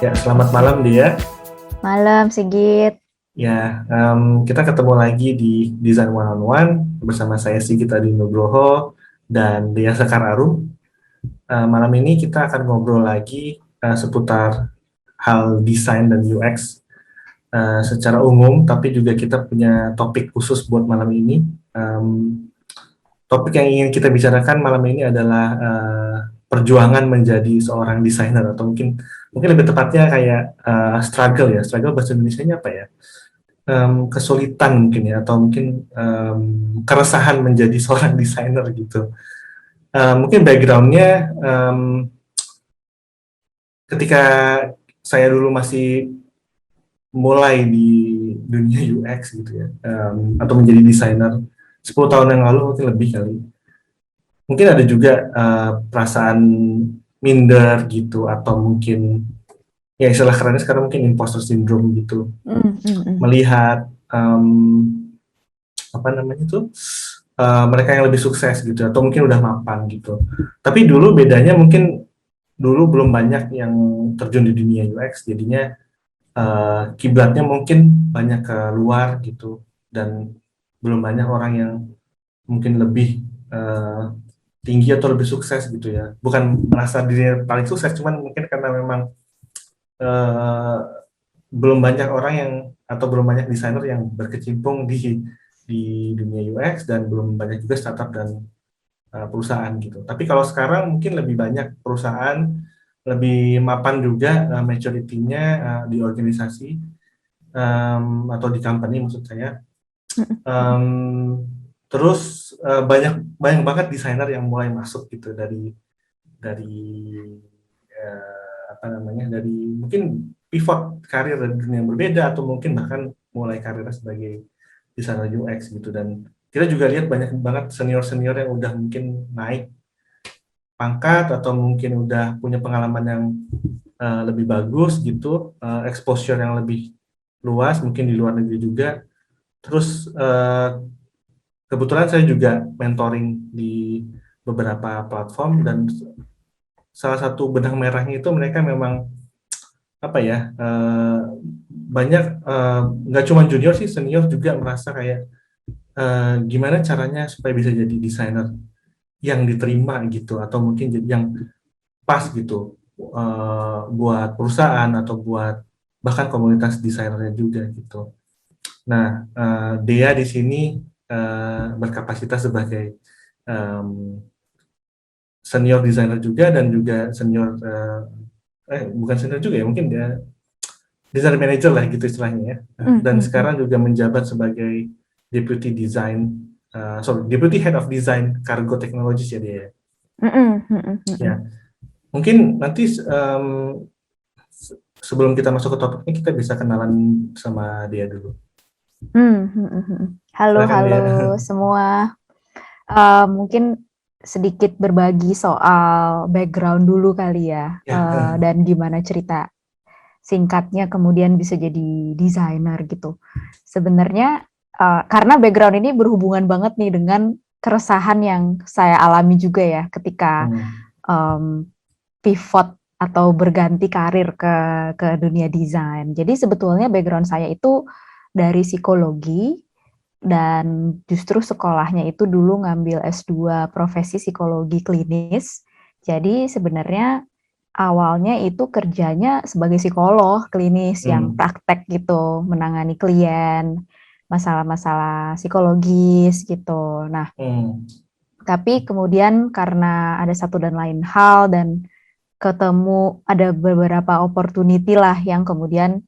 Ya, selamat malam dia. Malam, Sigit. Ya, kita ketemu lagi di Design One on One bersama saya Sigit Adi Nugroho dan Dea Sekar Arum. Malam ini kita akan ngobrol lagi seputar hal desain dan UX secara umum, tapi juga kita punya topik khusus buat malam ini. Em, Topik yang ingin kita bicarakan malam ini adalah perjuangan menjadi seorang desainer atau mungkin mungkin lebih tepatnya kayak struggle ya. Struggle bahasa Indonesianya apa ya? Kesulitan mungkin ya atau mungkin keresahan menjadi seorang desainer gitu. Mungkin backgroundnya ketika saya dulu masih mulai di dunia UX gitu ya, atau menjadi desainer 10 tahun yang lalu mungkin lebih kali. Mungkin ada juga perasaan minder gitu atau mungkin ya istilah kerennya sekarang mungkin imposter syndrome gitu. Mm, mm, mm. Melihat apa namanya tuh mereka yang lebih sukses gitu atau mungkin udah mapan gitu. Tapi dulu bedanya mungkin dulu belum banyak yang terjun di dunia UX, jadinya kiblatnya mungkin banyak ke luar gitu dan belum banyak orang yang mungkin lebih tinggi atau lebih sukses gitu ya. Bukan merasa dirinya paling sukses, cuman mungkin karena memang eh, belum banyak orang yang atau belum banyak desainer yang berkecimpung di dunia UX dan belum banyak juga startup dan perusahaan gitu. Tapi kalau sekarang mungkin lebih banyak perusahaan lebih mapan juga maturity-nya di organisasi atau di company maksud saya. Um, Terus banyak banyak banget desainer yang mulai masuk gitu dari apa namanya dari mungkin pivot karir dari dunia yang berbeda atau mungkin bahkan mulai karirnya sebagai desainer UX gitu dan kita juga lihat banyak banget senior-senior yang udah mungkin naik pangkat atau mungkin udah punya pengalaman yang lebih bagus gitu, exposure yang lebih luas mungkin di luar negeri juga. Terus kebetulan saya juga mentoring di beberapa platform dan salah satu benang merahnya itu mereka memang apa ya banyak nggak cuma junior sih senior juga merasa kayak gimana caranya supaya bisa jadi desainer yang diterima gitu atau mungkin jadi yang pas gitu buat perusahaan atau buat bahkan komunitas desainernya juga gitu. Nah, Dea di sini berkapasitas sebagai em, senior designer juga dan juga senior bukan senior juga ya mungkin dia design manager lah gitu istilahnya ya. Mm, Dan mm, mm. sekarang juga menjabat sebagai deputy design sorry deputy head of design cargo technologies ya dia ya. Mm, mm, mm, mm, Ya, mm. mungkin nanti sebelum kita masuk ke topiknya kita bisa kenalan sama dia dulu. Mm, mm, mm, mm. Halo, Silakan halo dia. semua. Mungkin sedikit berbagi soal background dulu kali ya, Ya. dan gimana cerita singkatnya kemudian bisa jadi desainer gitu. Sebenarnya karena background ini berhubungan banget nih dengan keresahan yang saya alami juga ya ketika Hmm. em, pivot atau berganti karir ke dunia desain. Jadi sebetulnya background saya itu dari psikologi dan justru sekolahnya itu dulu ngambil S2 profesi psikologi klinis. Jadi sebenarnya awalnya itu kerjanya sebagai psikolog klinis yang Hmm. praktek gitu, menangani klien, masalah-masalah psikologis gitu. Nah, Hmm. tapi kemudian karena ada satu dan lain hal dan ketemu ada beberapa opportunity lah yang kemudian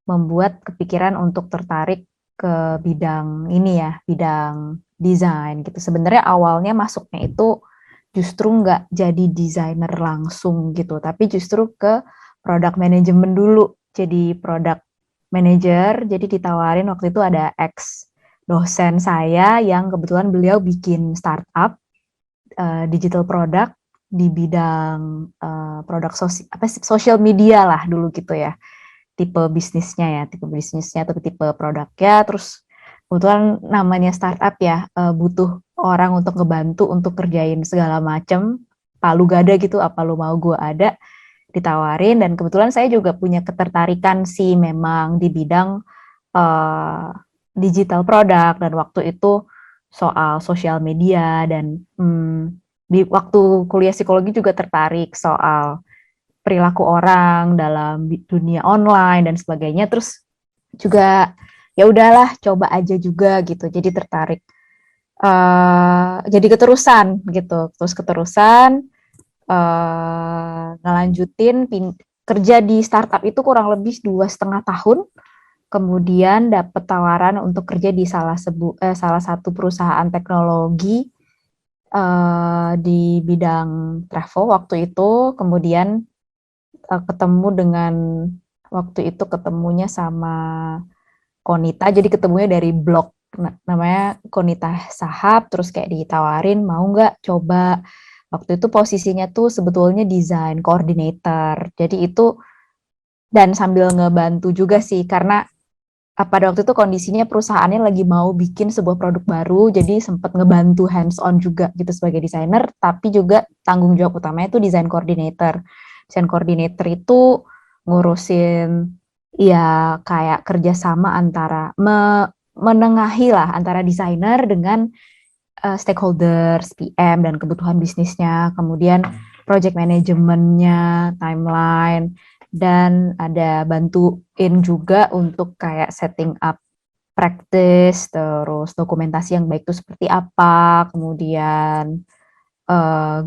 membuat kepikiran untuk tertarik ke bidang ini ya, bidang desain gitu. Sebenarnya awalnya masuknya itu justru nggak jadi desainer langsung gitu, tapi justru ke product management dulu. Jadi product manager, jadi ditawarin waktu itu ada ex dosen saya yang kebetulan beliau bikin startup digital product di bidang produk social media lah dulu gitu ya, tipe bisnisnya atau tipe produknya. Terus kebetulan namanya startup ya, butuh orang untuk ngebantu untuk kerjain segala macem, palu gada gitu, apa lu mau gue ada. ditawarin, dan kebetulan saya juga punya ketertarikan sih memang di bidang eh, digital product, dan waktu itu soal sosial media, dan di waktu kuliah psikologi juga tertarik soal perilaku orang dalam dunia online dan sebagainya. Terus juga ya udahlah coba aja juga gitu, jadi tertarik. Jadi keterusan gitu, terus keterusan ngelanjutin kerja di startup itu kurang lebih 2,5 tahun. Kemudian dapat tawaran untuk kerja di salah satu perusahaan teknologi di bidang travel waktu itu. Kemudian ketemu dengan waktu itu ketemunya sama Konita, jadi ketemunya dari blog namanya Konita Sahab, terus kayak ditawarin mau nggak coba. Waktu itu posisinya tuh sebetulnya design coordinator, jadi itu, dan sambil ngebantu juga sih karena pada waktu itu kondisinya perusahaannya lagi mau bikin sebuah produk baru, jadi sempat ngebantu hands on juga gitu sebagai desainer, tapi juga tanggung jawab utamanya itu design coordinator. Design coordinator itu ngurusin ya kayak kerjasama antara menengahi lah antara desainer dengan stakeholders, PM dan kebutuhan bisnisnya, kemudian project manajemennya, timeline, dan ada bantuin juga untuk kayak setting up practice, terus dokumentasi yang baik itu seperti apa, kemudian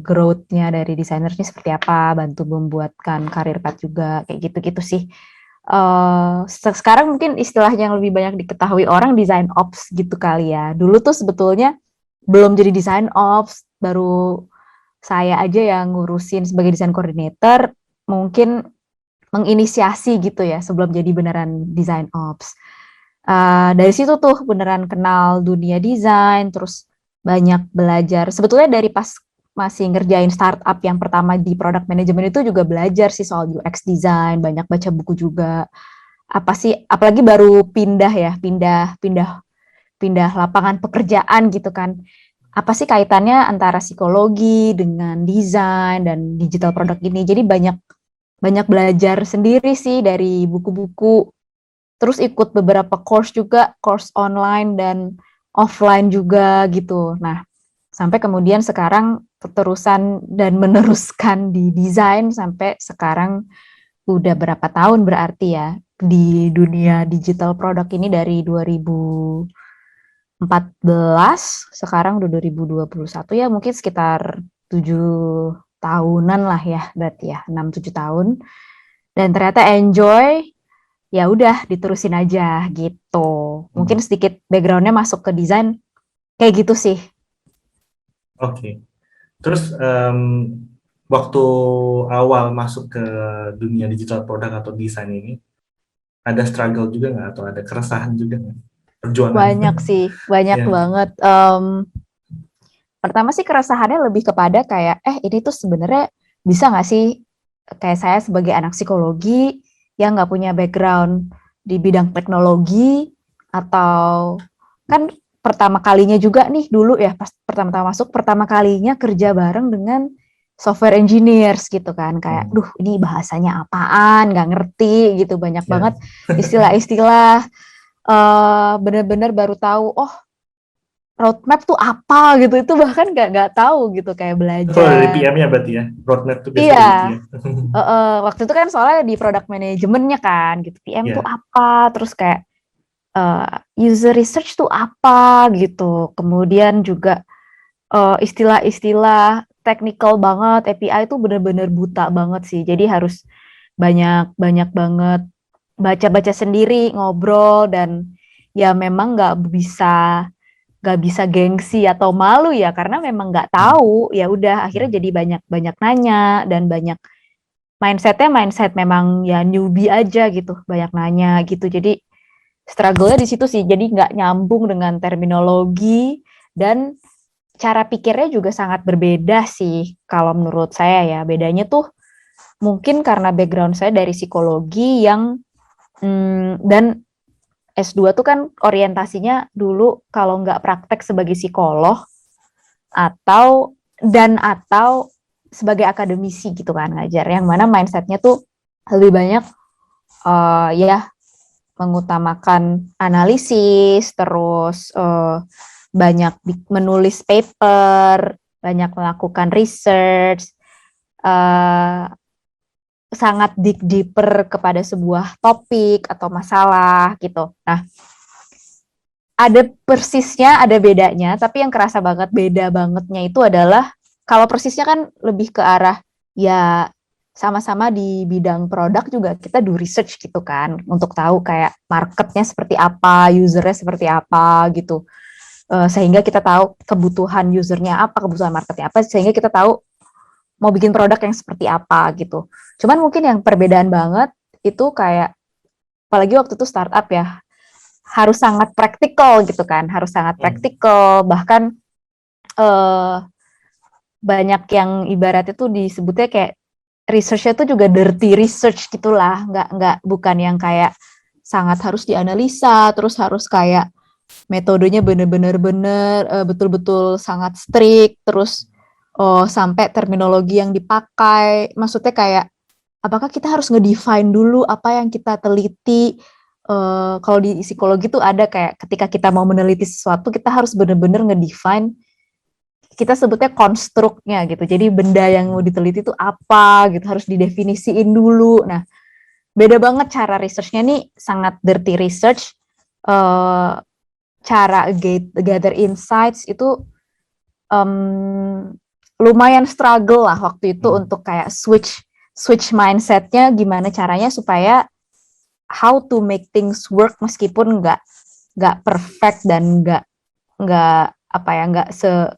growth-nya dari desainernya seperti apa, bantu membuatkan career path juga, kayak gitu-gitu sih. Sekarang mungkin istilah yang lebih banyak diketahui orang design ops gitu kali ya. Dulu tuh sebetulnya belum jadi design ops, baru saya aja yang ngurusin sebagai design coordinator, mungkin menginisiasi gitu ya sebelum jadi beneran design ops. Dari situ tuh beneran kenal dunia desain, terus banyak belajar. Sebetulnya dari pas masih ngerjain startup yang pertama di product management itu juga belajar sih soal UX design, banyak baca buku juga. Apa sih, apalagi baru pindah ya, pindah lapangan pekerjaan gitu kan. Apa sih kaitannya antara psikologi dengan desain dan digital product ini? Jadi banyak banyak belajar sendiri sih dari buku-buku, terus ikut beberapa course juga, course online dan offline juga gitu. Nah, sampai kemudian sekarang keterusan dan meneruskan di desain sampai sekarang udah berapa tahun berarti ya di dunia digital product ini, dari 2014, sekarang udah 2021, ya mungkin sekitar 7 tahunan lah ya, berarti ya 6-7 tahun, dan ternyata enjoy, ya udah diterusin aja gitu. Mungkin sedikit backgroundnya masuk ke desain kayak gitu sih. Oke. Terus waktu awal masuk ke dunia digital product atau desain ini, ada struggle juga nggak atau ada keresahan juga nggak? Perjuangan? Banyak sih, banyak Ya. banget. Pertama sih keresahannya lebih kepada kayak, ini tuh sebenarnya bisa nggak sih, kayak saya sebagai anak psikologi yang nggak punya background di bidang teknologi, atau kan pertama kalinya juga nih dulu ya, pas pertama-tama masuk, pertama kalinya kerja bareng dengan software engineers gitu kan, kayak, duh ini bahasanya apaan, nggak ngerti gitu, banyak Ya. banget istilah-istilah, bener-bener baru tahu, oh roadmap tuh apa gitu, itu bahkan nggak tahu gitu, kayak Kalau dari belajar. PM-nya berarti ya, roadmap itu biasa Iya, dari PM. waktu itu kan soalnya di product manajemennya kan gitu, PM tuh Ya. apa, terus kayak user research tuh apa gitu, kemudian juga istilah-istilah technical banget, API itu bener-bener buta banget sih, jadi harus banyak banget baca-baca sendiri, ngobrol, dan ya memang nggak bisa gengsi atau malu ya, karena memang nggak tahu, ya udah akhirnya jadi banyak nanya, dan banyak mindsetnya mindset memang ya newbie aja gitu, banyak nanya gitu, jadi struggle-nya di situ sih, jadi nggak nyambung dengan terminologi, dan cara pikirnya juga sangat berbeda sih kalau menurut saya ya. Bedanya tuh mungkin karena background saya dari psikologi yang dan S2 tuh kan orientasinya dulu kalau nggak praktek sebagai psikolog, atau sebagai akademisi gitu kan ngajar, yang mana mindsetnya tuh lebih banyak ya mengutamakan analisis, terus banyak menulis paper, banyak melakukan research, uh, sangat dig deeper kepada sebuah topik atau masalah gitu. Nah, ada persisnya, ada bedanya, tapi yang kerasa banget beda bangetnya itu adalah kalau persisnya kan lebih ke arah ya sama-sama di bidang produk juga kita do research gitu kan untuk tahu kayak marketnya seperti apa, usernya seperti apa gitu. Sehingga kita tahu kebutuhan usernya apa, kebutuhan marketnya apa, sehingga kita tahu mau bikin produk yang seperti apa gitu. Cuman mungkin yang perbedaan banget itu kayak apalagi waktu itu startup ya, harus sangat praktikal gitu kan, harus sangat praktikal, bahkan banyak yang ibaratnya tuh disebutnya kayak research-nya tuh juga dirty research gitulah, nggak bukan yang kayak sangat harus dianalisa, terus harus kayak metodenya bener-bener betul-betul sangat strict, terus sampai terminologi yang dipakai, maksudnya kayak apakah kita harus ngedefine dulu apa yang kita teliti. Kalau di psikologi tuh ada kayak ketika kita mau meneliti sesuatu kita harus bener-bener ngedefine, kita sebutnya konstruknya gitu. Jadi benda yang mau diteliti itu apa gitu, harus didefinisiin dulu. Nah, beda banget cara researchnya nih, sangat dirty research. Cara gather insights itu lumayan struggle lah waktu itu untuk kayak switch mindsetnya gimana caranya supaya how to make things work meskipun nggak perfect dan nggak apa ya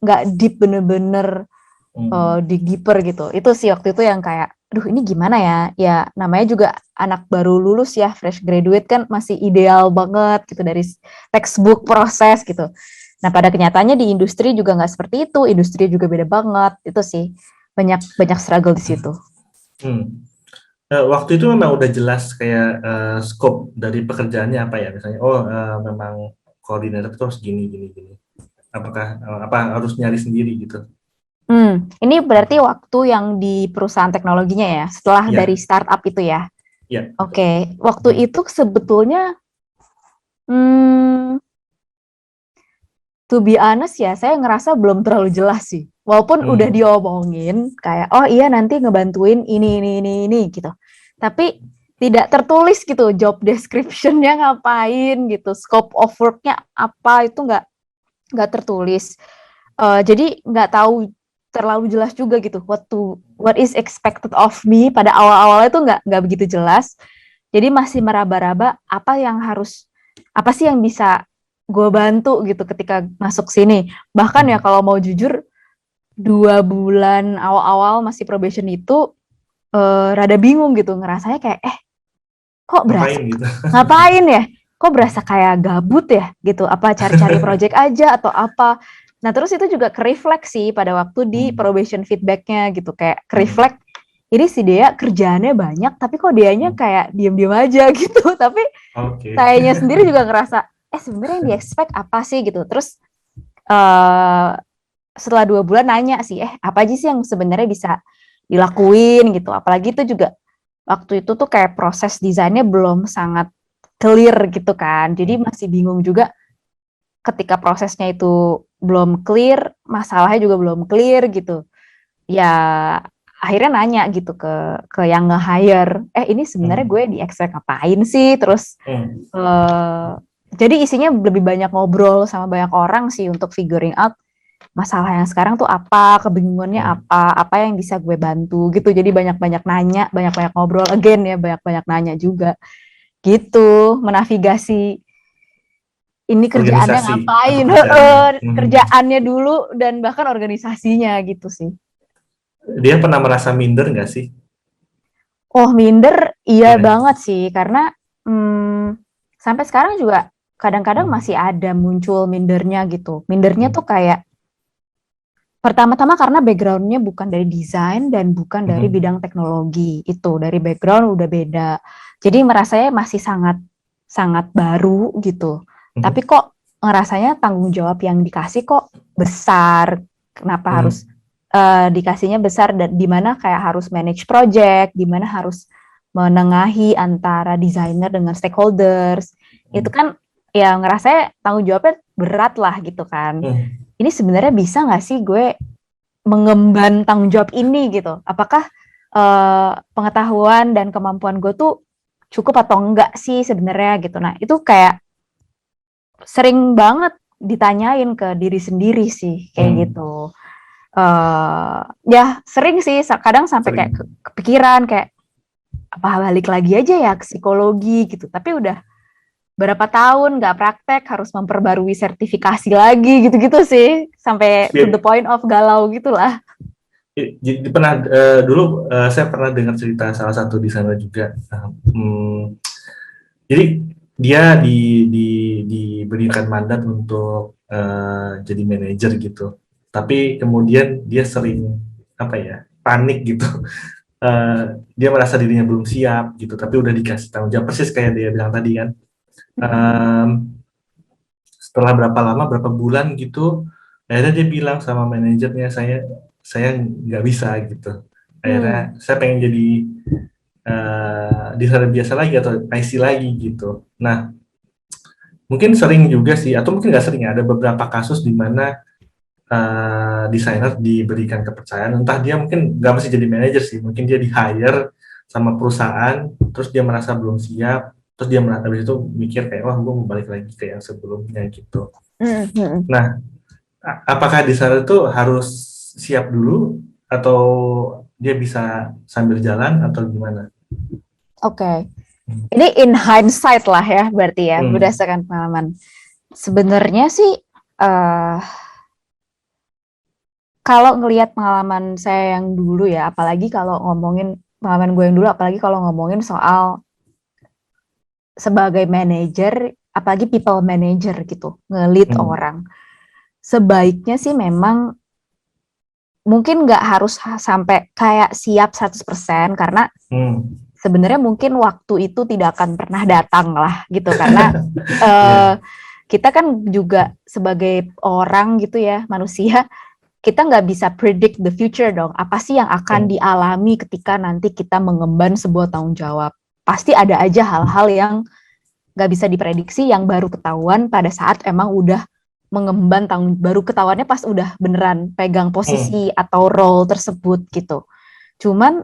nggak deep bener-bener dig deeper gitu. Itu sih waktu itu yang kayak aduh ini gimana ya, ya namanya juga anak baru lulus ya, fresh graduate kan masih ideal banget gitu dari textbook proses gitu. Nah pada kenyataannya di industri juga nggak seperti itu, industri juga beda banget. Itu sih banyak struggle di situ. Waktu itu memang udah jelas kayak scope dari pekerjaannya apa ya, misalnya memang koordinator terus gini gini gini. Apakah apa harus nyari sendiri gitu? Ini berarti waktu yang di perusahaan teknologinya ya, setelah dari startup itu ya. Iya. Oke, waktu itu sebetulnya to be honest ya, saya ngerasa belum terlalu jelas sih. Walaupun udah diomongin kayak oh iya nanti ngebantuin ini gitu. Tapi tidak tertulis gitu job description-nya ngapain gitu, scope of work-nya apa itu nggak tertulis. Jadi nggak tahu terlalu jelas juga gitu what is expected of me pada awal-awalnya itu nggak begitu jelas. Jadi masih meraba-raba apa sih yang bisa gue bantu gitu ketika masuk sini. Bahkan ya kalau mau jujur 2 bulan awal-awal masih probation itu rada bingung gitu, ngerasanya kayak kok berasa ngapain ya? Kok berasa kayak gabut ya gitu, apa cari-cari project aja atau apa. Nah terus itu juga kerefleksi pada waktu di probation feedbacknya gitu, kayak kereflek ini si Dea kerjaannya banyak tapi kok Deanya kayak diem-diem aja gitu. Tapi sayanya sendiri juga ngerasa sebenarnya yang di-expect apa sih gitu. Terus setelah 2 bulan nanya sih apa aja sih yang sebenarnya bisa dilakuin gitu. Apalagi itu juga waktu itu tuh kayak proses desainnya belum sangat clear gitu kan. Jadi masih bingung juga ketika prosesnya itu belum clear, masalahnya juga belum clear gitu. Ya akhirnya nanya gitu ke yang nge-hire, ini sebenarnya gue di-expect ngapain sih? Terus jadi isinya lebih banyak ngobrol sama banyak orang sih untuk figuring out masalah yang sekarang tuh apa, kebingungannya apa yang bisa gue bantu gitu. Jadi banyak-banyak nanya, banyak-banyak ngobrol again ya, banyak-banyak nanya juga gitu, menavigasi ini kerjaannya ngapain, kerjaannya dulu dan bahkan organisasinya gitu sih. Dia pernah merasa minder nggak sih? Oh minder, iya banget sih, karena sampai sekarang juga kadang-kadang masih ada muncul mindernya gitu. Mindernya tuh kayak pertama-tama karena background-nya bukan dari desain dan bukan dari bidang teknologi, itu dari background udah beda. Jadi merasanya masih sangat baru gitu. Tapi kok ngerasanya tanggung jawab yang dikasih kok besar. Kenapa harus dikasihnya besar dan di mana kayak harus manage project, di mana harus menengahi antara desainer dengan stakeholders. Itu kan ya ngerasa tanggung jawabnya berat lah gitu kan. Ini sebenarnya bisa nggak sih gue mengemban tanggung jawab ini gitu? Apakah pengetahuan dan kemampuan gue tuh cukup atau enggak sih sebenarnya gitu. Nah, itu kayak sering banget ditanyain ke diri sendiri sih kayak gitu. Ya sering sih kadang sampai kayak kepikiran kayak apa balik lagi aja ya ke psikologi gitu. Tapi udah berapa tahun nggak praktek harus memperbarui sertifikasi lagi gitu-gitu sih sampai to the point of galau gitulah. Jadi pernah dulu saya pernah dengar cerita salah satu desainer juga. Jadi dia diberikan mandat untuk jadi manajer gitu. Tapi kemudian dia sering panik gitu. Dia merasa dirinya belum siap gitu. Tapi udah dikasih tanggung jawab persis kayak dia bilang tadi kan. Setelah berapa bulan gitu, akhirnya dia bilang sama manajernya saya nggak bisa gitu. Akhirnya saya pengen jadi desainer biasa lagi atau IC lagi gitu. Nah, mungkin sering juga sih, atau mungkin nggak sering ya, ada beberapa kasus di mana desainer diberikan kepercayaan, entah dia mungkin nggak mesti jadi manajer sih, mungkin dia di-hire sama perusahaan, terus dia merasa belum siap, terus dia habis itu mikir kayak, wah gue mau balik lagi ke yang sebelumnya gitu. Nah, apakah desainer itu harus siap dulu, atau dia bisa sambil jalan, atau gimana? Oke. Ini in hindsight lah ya, berarti ya, berdasarkan pengalaman. Sebenarnya sih, kalau ngelihat pengalaman saya yang dulu ya, apalagi kalau ngomongin pengalaman gue yang dulu, apalagi kalau ngomongin soal sebagai manajer, apalagi people manager gitu, nge-lead orang. Sebaiknya sih memang mungkin nggak harus sampai kayak siap 100% karena sebenarnya mungkin waktu itu tidak akan pernah datang lah gitu karena kita kan juga sebagai orang gitu ya, manusia, kita nggak bisa predict the future dong. Apa sih yang akan dialami ketika nanti kita mengemban sebuah tanggung jawab? Pasti ada aja hal-hal yang nggak bisa diprediksi yang baru ketahuan pada saat emang udah mengemban baru ketahuannya pas udah beneran pegang posisi atau role tersebut gitu. Cuman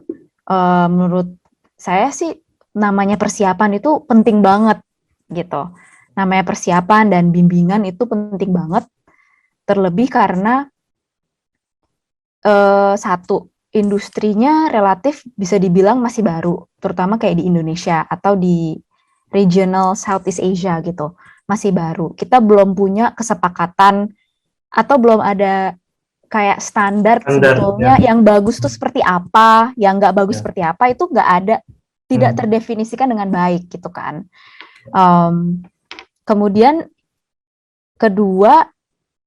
menurut saya sih namanya persiapan itu penting banget gitu. Namanya persiapan dan bimbingan itu penting banget. Terlebih karena satu, industrinya relatif bisa dibilang masih baru, terutama kayak di Indonesia atau di regional Southeast Asia gitu, masih baru. Kita belum punya kesepakatan atau belum ada kayak standar sebetulnya yang bagus tuh seperti apa, yang nggak bagus seperti apa, itu nggak ada, tidak terdefinisikan dengan baik gitu kan. Kemudian kedua,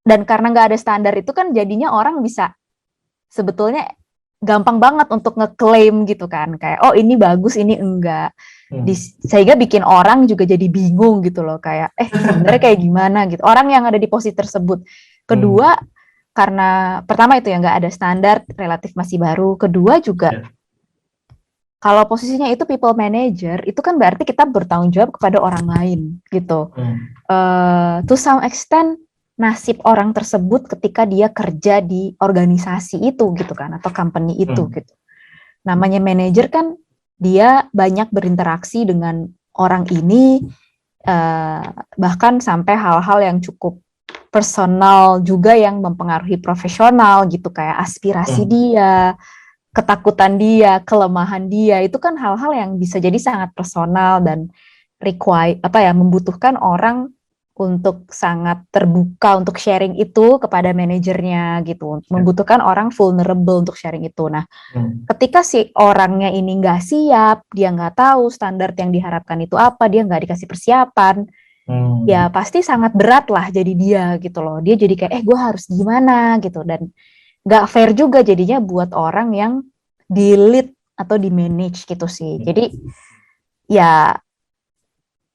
dan karena nggak ada standar itu kan jadinya orang bisa sebetulnya gampang banget untuk ngeklaim gitu kan, kayak oh ini bagus ini enggak, sehingga bikin orang juga jadi bingung gitu loh, kayak sebenarnya kayak gimana gitu orang yang ada di posisi tersebut. Kedua, karena pertama itu ya nggak ada standar, relatif masih baru. Kedua juga kalau posisinya itu people manager, itu kan berarti kita bertanggung jawab kepada orang lain gitu. To some extent nasib orang tersebut ketika dia kerja di organisasi itu gitu kan, atau company itu gitu. Namanya manajer kan dia banyak berinteraksi dengan orang ini, bahkan sampai hal-hal yang cukup personal juga yang mempengaruhi profesional gitu, kayak aspirasi dia, ketakutan dia, kelemahan dia, itu kan hal-hal yang bisa jadi sangat personal dan membutuhkan orang untuk sangat terbuka untuk sharing itu kepada manajernya gitu, membutuhkan orang vulnerable untuk sharing itu. Nah, ketika si orangnya ini nggak siap, dia nggak tahu standar yang diharapkan itu apa, dia nggak dikasih persiapan, ya pasti sangat berat lah jadi dia gitu loh. Dia jadi kayak gue harus gimana gitu, dan nggak fair juga jadinya buat orang yang di lead atau di manage gitu sih. Jadi ya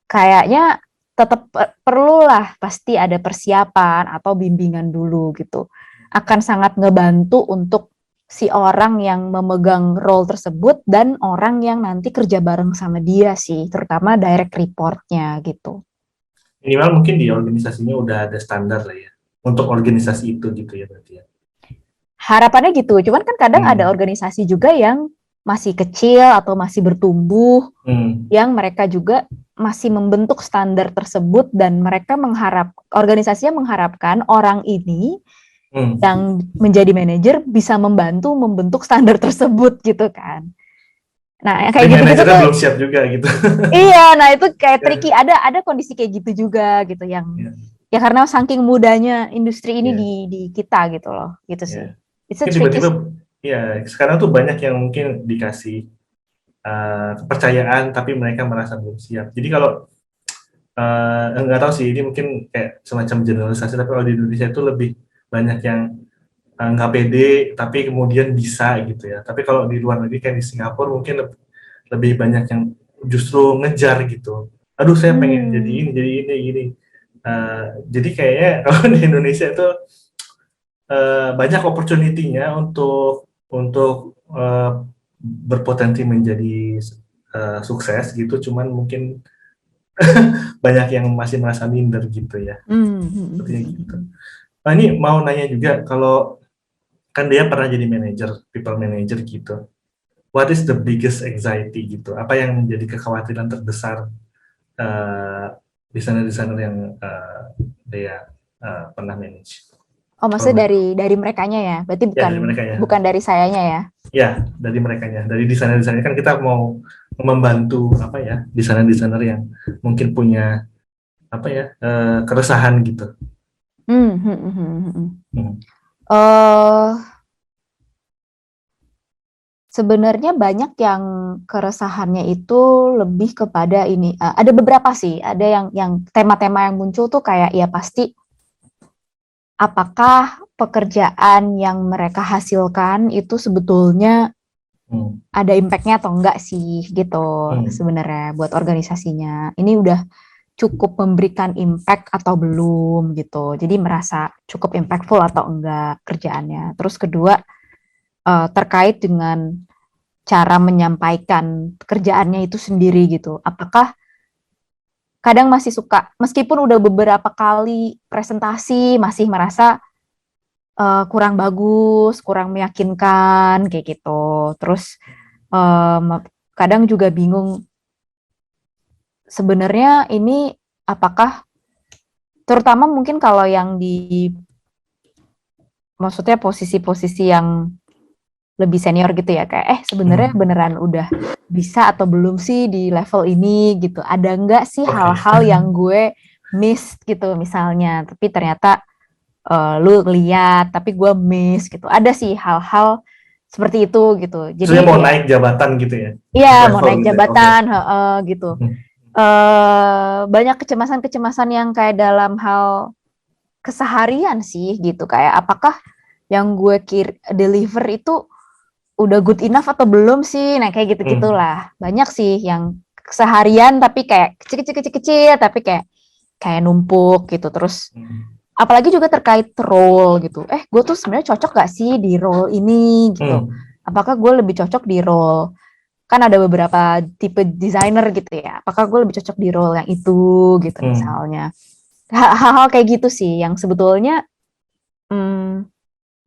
kayaknya tetap perlulah pasti ada persiapan atau bimbingan dulu gitu. Akan sangat ngebantu untuk si orang yang memegang role tersebut dan orang yang nanti kerja bareng sama dia sih, terutama direct report-nya gitu. Minimal mungkin di organisasinya udah ada standar lah ya untuk organisasi itu gitu ya berarti ya. Harapannya gitu, cuman kan kadang ada Hmm. organisasi juga yang masih kecil atau masih bertumbuh, yang mereka juga masih membentuk standar tersebut dan mereka organisasinya mengharapkan orang ini yang menjadi manajer bisa membantu membentuk standar tersebut gitu kan. Nah, yang Tapi kayak gitu-gitu manajernya tuh, belum siap juga gitu. iya, nah itu kayak Ya, tricky. Ada kondisi kayak gitu juga gitu yang ya, ya karena saking mudanya industri ini ya, di kita gitu loh, gitu sih. ya. It's a Mungkin tricky. tiba-tiba ya sekarang tuh banyak yang mungkin dikasih kepercayaan tapi mereka merasa belum siap. Jadi kalau nggak tahu sih ini mungkin kayak semacam generalisasi tapi kalau di Indonesia itu lebih banyak yang nggak pede tapi kemudian bisa gitu ya. Tapi kalau di luar negeri kayak di Singapura mungkin lebih banyak yang justru ngejar gitu. Aduh saya pengen jadi ini gini. Jadi kayaknya kalau di Indonesia itu banyak opportunity-nya untuk berpotensi menjadi sukses gitu. Cuman mungkin banyak yang masih merasa minder gitu ya. Sepertinya gitu. Nah ini mau nanya juga kalau kan dia pernah jadi manager, people manager gitu. What is the biggest anxiety gitu? Apa yang menjadi kekhawatiran terbesar uh, desainer-desainer yang dia pernah manage? Oh, Kalau maksudnya dari merekanya ya. Berarti ya bukan dari mereka ya, bukan dari sayanya ya. ya dari mereka ya, dari desainer-desainer kan kita mau membantu apa ya desainer-desainer yang mungkin punya apa ya keresahan gitu. Hmm. Eh, sebenarnya banyak yang keresahannya itu lebih kepada ini. Ada beberapa sih. Ada yang tema-tema yang muncul tuh kayak ya pasti apakah pekerjaan yang mereka hasilkan itu sebetulnya ada impact-nya atau enggak sih gitu sebenarnya buat organisasinya. Ini udah cukup memberikan impact atau belum gitu. Jadi merasa cukup impactful atau enggak kerjaannya. Terus kedua terkait dengan cara menyampaikan kerjaannya itu sendiri gitu. Apakah kadang masih suka meskipun udah beberapa kali presentasi masih merasa kurang bagus, kurang meyakinkan kayak gitu. Terus kadang juga bingung sebenarnya ini apakah terutama mungkin kalau yang di maksudnya posisi-posisi yang lebih senior gitu ya kayak sebenarnya beneran udah bisa atau belum sih di level ini gitu. Ada nggak sih hal-hal yang gue miss gitu misalnya, tapi ternyata lu lihat tapi gue miss gitu. Ada sih hal-hal seperti itu gitu. Jadi Maksudnya mau naik jabatan gitu ya? Iya, mau Level naik gitu ya? jabatan, gitu. Banyak kecemasan-kecemasan yang kayak dalam hal keseharian sih gitu. Kayak apakah yang gue deliver itu udah good enough atau belum sih? Nah kayak gitu-gitulah. Banyak sih yang keseharian tapi kayak kecil-kecil tapi kayak numpuk gitu. Terus apalagi juga terkait role gitu. Gue tuh sebenarnya cocok gak sih di role ini gitu. Apakah gue lebih cocok di role kan ada beberapa tipe desainer gitu ya. Apakah gue lebih cocok di role yang itu gitu misalnya. Hal-hal kayak gitu sih yang sebetulnya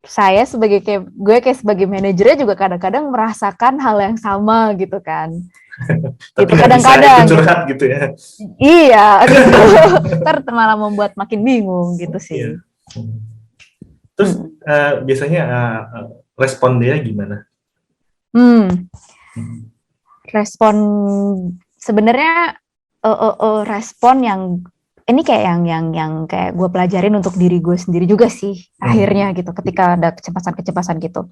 saya kayak sebagai manajernya juga kadang-kadang merasakan hal yang sama gitu kan. Tapi Gitu nggak bisa kadang-kadang ikut gitu. curhat gitu ya? Iya gitu. Ntar malah membuat makin bingung gitu sih. Iya. Terus biasanya respon dia gimana? Respon sebenarnya respon yang ini kayak yang kayak gue pelajarin untuk diri gue sendiri juga sih akhirnya gitu ketika ada kecemasan-kecemasan gitu.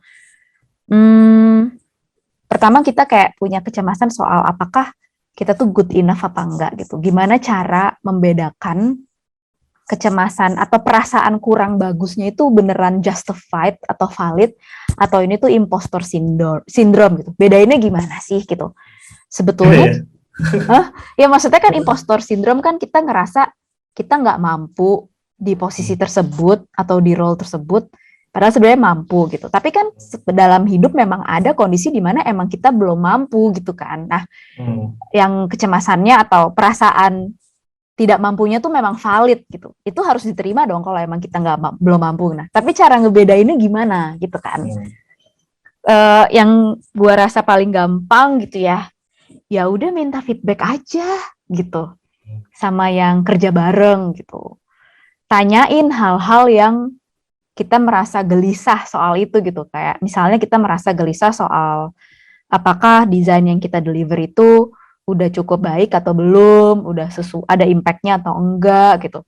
Pertama kita kayak punya kecemasan soal apakah kita tuh good enough apa enggak gitu. Gimana cara membedakan kecemasan atau perasaan kurang bagusnya itu beneran justified atau valid atau ini tuh impostor syndrome gitu. Bedainnya gimana sih gitu. Sebetulnya ya maksudnya kan impostor syndrome kan kita ngerasa kita nggak mampu di posisi tersebut atau di role tersebut, Padahal sebenarnya mampu gitu. Tapi kan dalam hidup memang ada kondisi di mana emang kita belum mampu gitu kan. Nah, yang kecemasannya atau perasaan tidak mampunya tuh memang valid gitu. Itu harus diterima dong kalau emang kita belum mampu. Nah, tapi cara ngebedainnya gimana gitu kan? Yang gua rasa paling gampang gitu ya, ya udah minta feedback aja gitu, sama yang kerja bareng gitu. Tanyain hal-hal yang kita merasa gelisah soal itu gitu. Kayak misalnya kita merasa gelisah soal apakah desain yang kita deliver itu udah cukup baik atau belum, udah ada impact-nya atau enggak gitu.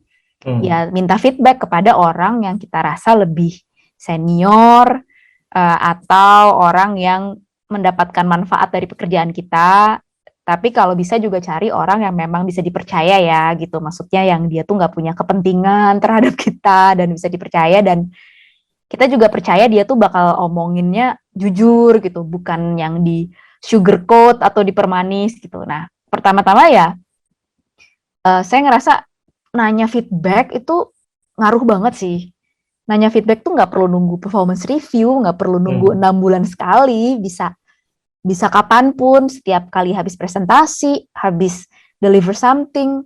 Ya minta feedback kepada orang yang kita rasa lebih senior atau orang yang mendapatkan manfaat dari pekerjaan kita. Tapi kalau bisa juga cari orang yang memang bisa dipercaya ya gitu. Maksudnya yang dia tuh nggak punya kepentingan terhadap kita dan bisa dipercaya, dan kita juga percaya dia tuh bakal omonginnya jujur gitu, bukan yang di sugarcoat atau dipermanis gitu. Nah, pertama-tama ya saya ngerasa nanya feedback itu ngaruh banget sih. Nanya feedback tuh nggak perlu nunggu performance review, nggak perlu nunggu 6 bulan sekali, bisa kapanpun, setiap kali habis presentasi, habis deliver something,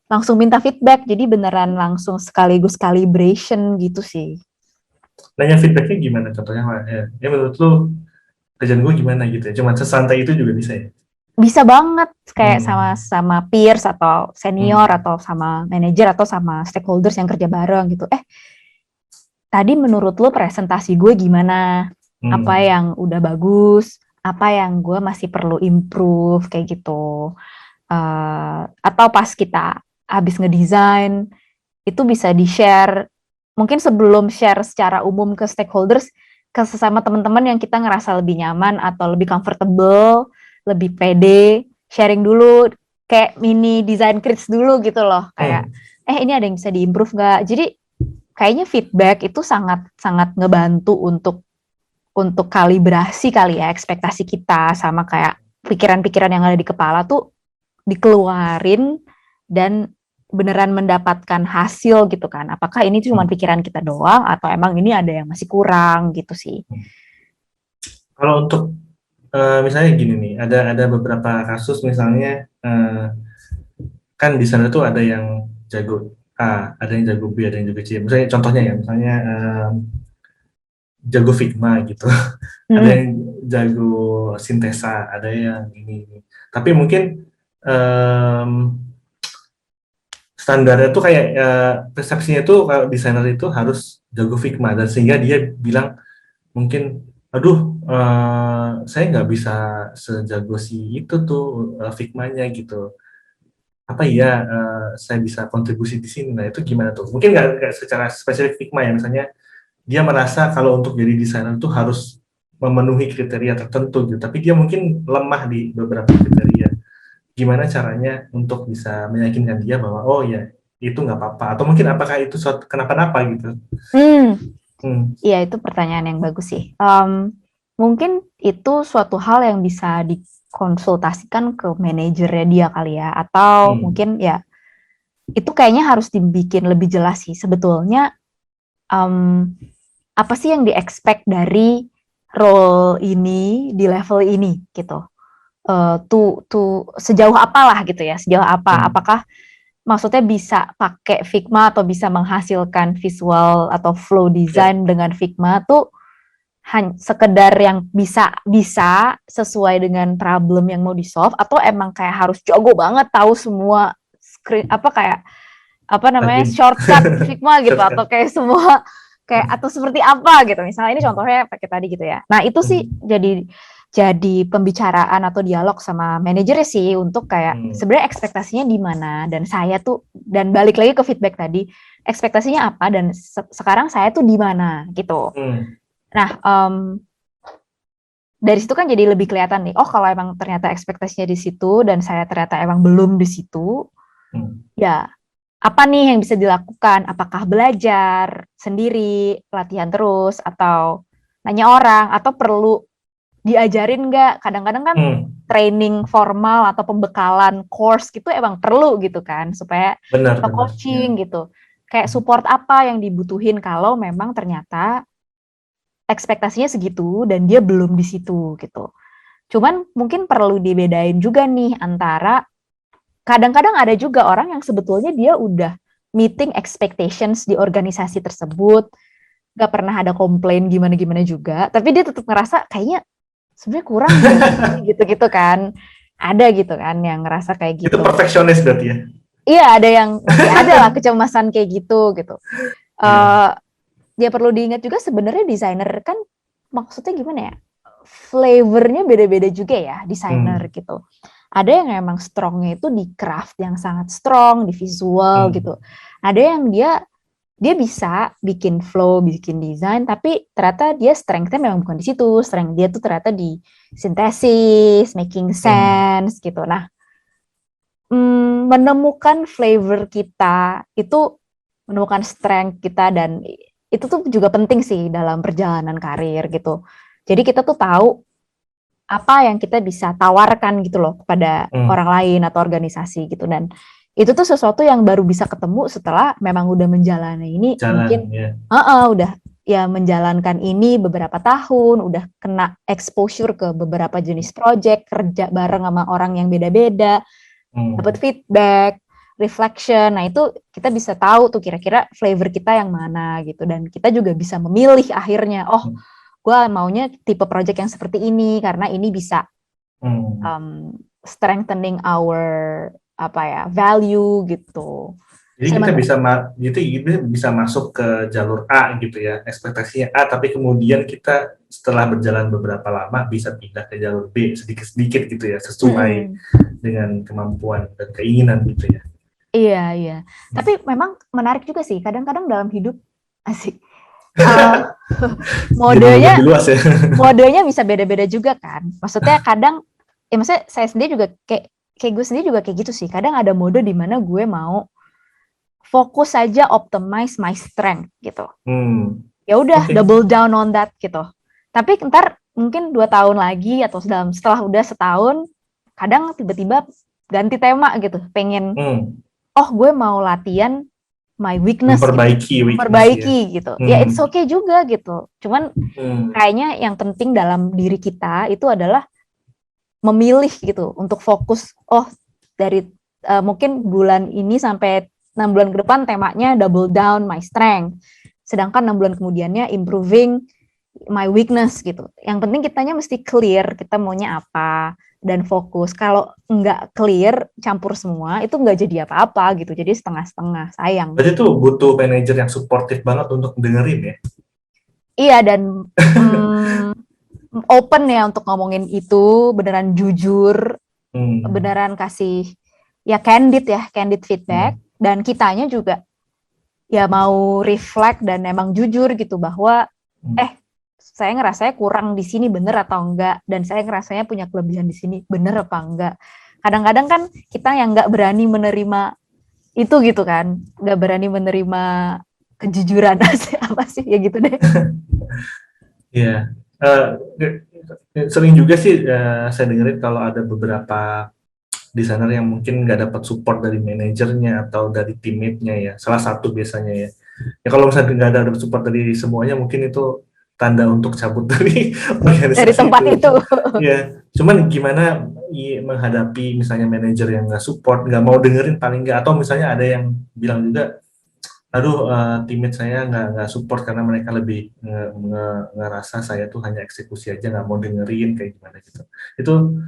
langsung minta feedback. Jadi beneran langsung sekaligus calibration gitu sih. Nanya feedbacknya gimana contohnya? Ya menurut lu kerjaan gue gimana gitu ya? Cuman sesantai itu juga bisa ya? Bisa banget kayak sama peers atau senior atau sama manajer atau sama stakeholders yang kerja bareng gitu. Tadi menurut lo presentasi gue gimana? Apa yang udah bagus? Apa yang gue masih perlu improve kayak gitu? Atau pas kita habis ngedesain itu bisa di-share. Mungkin sebelum share secara umum ke stakeholders, ke sesama teman-teman yang kita ngerasa lebih nyaman atau lebih comfortable, lebih pede, sharing dulu, kayak mini design crits dulu gitu loh, kayak ini ada yang bisa diimprove nggak? Jadi kayaknya feedback itu sangat ngebantu untuk kalibrasi kali ya ekspektasi kita, sama kayak pikiran-pikiran yang ada di kepala tuh dikeluarin dan beneran mendapatkan hasil gitu kan. Apakah ini cuma pikiran kita doang atau emang ini ada yang masih kurang gitu sih. Kalau untuk misalnya gini nih, ada beberapa kasus misalnya kan di sana tuh ada yang jago A, ada yang jago B, ada yang jago C. Misalnya contohnya ya, misalnya jago Figma gitu, ada yang jago Sintesa, ada yang ini. Tapi mungkin standarnya tuh kayak persepsinya tuh kalau desainer itu harus jago Figma, dan sehingga dia bilang mungkin, aduh saya nggak bisa sejago si itu tuh Figmanya gitu. Apa iya saya bisa kontribusi di sini? Nah itu gimana tuh? Mungkin nggak secara spesifik Figma ya, misalnya dia merasa kalau untuk jadi desainer itu harus memenuhi kriteria tertentu gitu, tapi dia mungkin lemah di beberapa kriteria. Gimana caranya untuk bisa meyakinkan dia bahwa oh ya itu nggak apa-apa, atau mungkin apakah itu suatu kenapa-napa gitu? Iya, itu pertanyaan yang bagus sih. Mungkin itu suatu hal yang bisa dikonsultasikan ke manajernya dia kali ya, atau mungkin ya itu kayaknya harus dibikin lebih jelas sih sebetulnya. Apa sih yang di-expect dari role ini di level ini gitu. Sejauh apalah gitu ya, sejauh apa? Apakah maksudnya bisa pakai Figma atau bisa menghasilkan visual atau flow design dengan Figma tuh sekedar yang bisa sesuai dengan problem yang mau di-solve, atau emang kayak harus jago banget tahu semua shortcut Figma gitu, atau kayak semua kayak atau seperti apa gitu. Misalnya ini contohnya pakai tadi gitu ya. Nah, itu sih jadi pembicaraan atau dialog sama manajernya sih untuk kayak sebenarnya ekspektasinya di mana, dan saya tuh, dan balik lagi ke feedback tadi, ekspektasinya apa dan sekarang saya tuh di mana gitu. Nah, dari situ kan jadi lebih kelihatan nih, oh kalau emang ternyata ekspektasinya di situ dan saya ternyata emang belum di situ, ya apa nih yang bisa dilakukan? Apakah belajar sendiri, latihan terus, atau nanya orang, atau perlu diajarin nggak? Kadang-kadang kan training formal atau pembekalan course gitu emang perlu gitu kan, supaya atau coaching gitu. Kayak support apa yang dibutuhin kalau memang ternyata ekspektasinya segitu dan dia belum di situ gitu. Cuman mungkin perlu dibedain juga nih antara kadang-kadang ada juga orang yang sebetulnya dia udah meeting expectations di organisasi tersebut, gak pernah ada komplain gimana-gimana juga, tapi dia tetap ngerasa kayaknya sebenarnya kurang deh, gitu-gitu kan. Ada gitu kan yang ngerasa kayak Itu gitu. perfeksionis berarti ya? Iya, ada yang masih ada lah kecemasan kayak gitu. Iya. Dia perlu diingat juga sebenarnya desainer kan maksudnya gimana ya? Flavornya beda-beda juga ya desainer gitu. Ada yang emang strongnya itu di craft yang sangat strong, di visual gitu. Ada yang dia bisa bikin flow, bikin desain, tapi ternyata dia strength-nya memang bukan di situ. Strength dia tuh ternyata di sintesis, making sense gitu. Nah, menemukan flavor kita itu, menemukan strength kita, dan itu tuh juga penting sih dalam perjalanan karir gitu. Jadi kita tuh tahu apa yang kita bisa tawarkan gitu loh kepada orang lain atau organisasi gitu, dan itu tuh sesuatu yang baru bisa ketemu setelah memang udah menjalani ini. Mungkin Ya. udah ya menjalankan ini beberapa tahun, udah kena exposure ke beberapa jenis project, kerja bareng sama orang yang beda-beda, dapat feedback, reflection. Nah itu kita bisa tahu tuh kira-kira flavor kita yang mana gitu, dan kita juga bisa memilih akhirnya, oh gue maunya tipe project yang seperti ini karena ini bisa strengthening our value gitu. Jadi kita bisa masuk ke jalur A gitu ya, ekspektasinya A, tapi kemudian kita setelah berjalan beberapa lama bisa pindah ke jalur B sedikit-sedikit gitu ya, sesuai dengan kemampuan dan keinginan gitu ya. Iya. Tapi memang menarik juga sih, kadang-kadang dalam hidup asik. Modenya bisa beda-beda juga kan. Maksudnya kadang, maksudnya saya sendiri juga kayak gue sendiri juga kayak gitu sih. Kadang ada mode di mana gue mau fokus saja optimize my strength gitu. Ya udah double down on that gitu. Tapi ntar mungkin 2 tahun lagi atau setelah udah setahun, kadang tiba-tiba ganti tema gitu. Pengen, gue mau latihan my weakness, memperbaiki gitu. Ya it's okay juga gitu. Cuman kayaknya yang penting dalam diri kita itu adalah memilih gitu untuk fokus. Dari mungkin bulan ini sampai 6 bulan ke depan temanya double down my strength. Sedangkan 6 bulan kemudiannya improving my weakness gitu. Yang penting kitanya mesti clear kita maunya apa dan fokus. Kalau nggak clear, campur semua, itu nggak jadi apa-apa gitu. Jadi setengah-setengah, sayang. Berarti tuh butuh manajer yang suportif banget untuk dengerin ya? Iya, dan open ya untuk ngomongin itu, beneran jujur, beneran kasih candid feedback, dan kitanya juga ya mau reflect dan emang jujur gitu bahwa saya ngerasanya kurang di sini, bener atau enggak, dan saya ngerasanya punya kelebihan di sini, bener apa enggak. Kadang-kadang kan kita yang nggak berani menerima itu gitu kan, nggak berani menerima kejujuran apa sih ya gitu deh. Iya, sering juga sih saya dengerin kalau ada beberapa desainer yang mungkin nggak dapat support dari manajernya atau dari teammate-nya ya, salah satu biasanya ya. Ya kalau misalnya nggak ada support dari semuanya, mungkin itu tanda untuk cabut dari organisasi dari tempat itu. Ya, cuman gimana menghadapi misalnya manajer yang nggak support, nggak mau dengerin paling nggak, atau misalnya ada yang bilang juga, aduh teammate saya nggak support karena mereka lebih ngerasa saya tuh hanya eksekusi aja, nggak mau dengerin kayak gimana gitu. Itu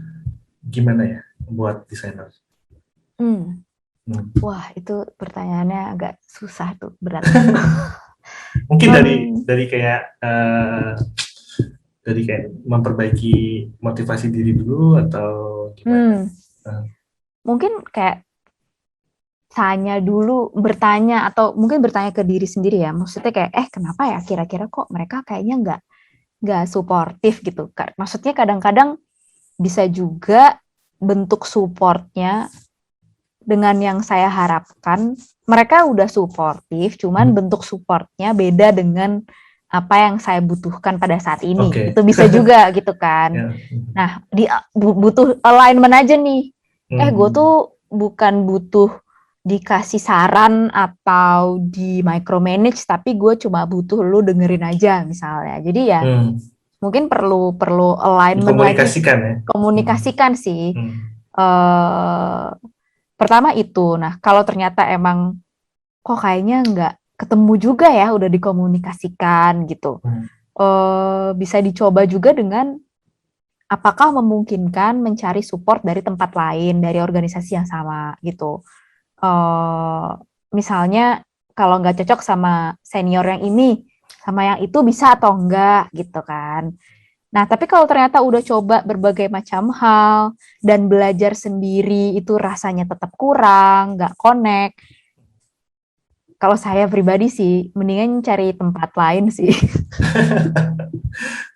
gimana ya buat desainer? Wah, itu pertanyaannya agak susah tuh, berat. Mungkin dari kayak memperbaiki motivasi diri dulu atau gimana? Mungkin kayak bertanya atau mungkin bertanya ke diri sendiri ya. Maksudnya kayak kenapa ya kira-kira kok mereka kayaknya nggak suportif gitu. Maksudnya kadang-kadang bisa juga bentuk supportnya dengan yang saya harapkan, mereka udah suportif, cuman bentuk supportnya beda dengan apa yang saya butuhkan pada saat ini. Itu bisa juga gitu kan. Nah, butuh alignment aja nih. Gue tuh bukan butuh dikasih saran atau di micromanage, tapi gue cuma butuh lu dengerin aja misalnya. Jadi ya Hmm. mungkin perlu alignment lagi, Dikomunikasikan ya. komunikasikan sih. Hmm. Pertama itu, nah kalau ternyata emang kok kayaknya nggak ketemu juga ya, udah dikomunikasikan gitu. Hmm. Bisa dicoba juga dengan apakah memungkinkan mencari support dari tempat lain, dari organisasi yang sama gitu. Misalnya kalau nggak cocok sama senior yang ini, sama yang itu bisa atau enggak gitu kan. Nah, tapi kalau ternyata udah coba berbagai macam hal dan belajar sendiri itu rasanya tetap kurang, nggak connect, kalau saya pribadi sih, mendingan cari tempat lain sih.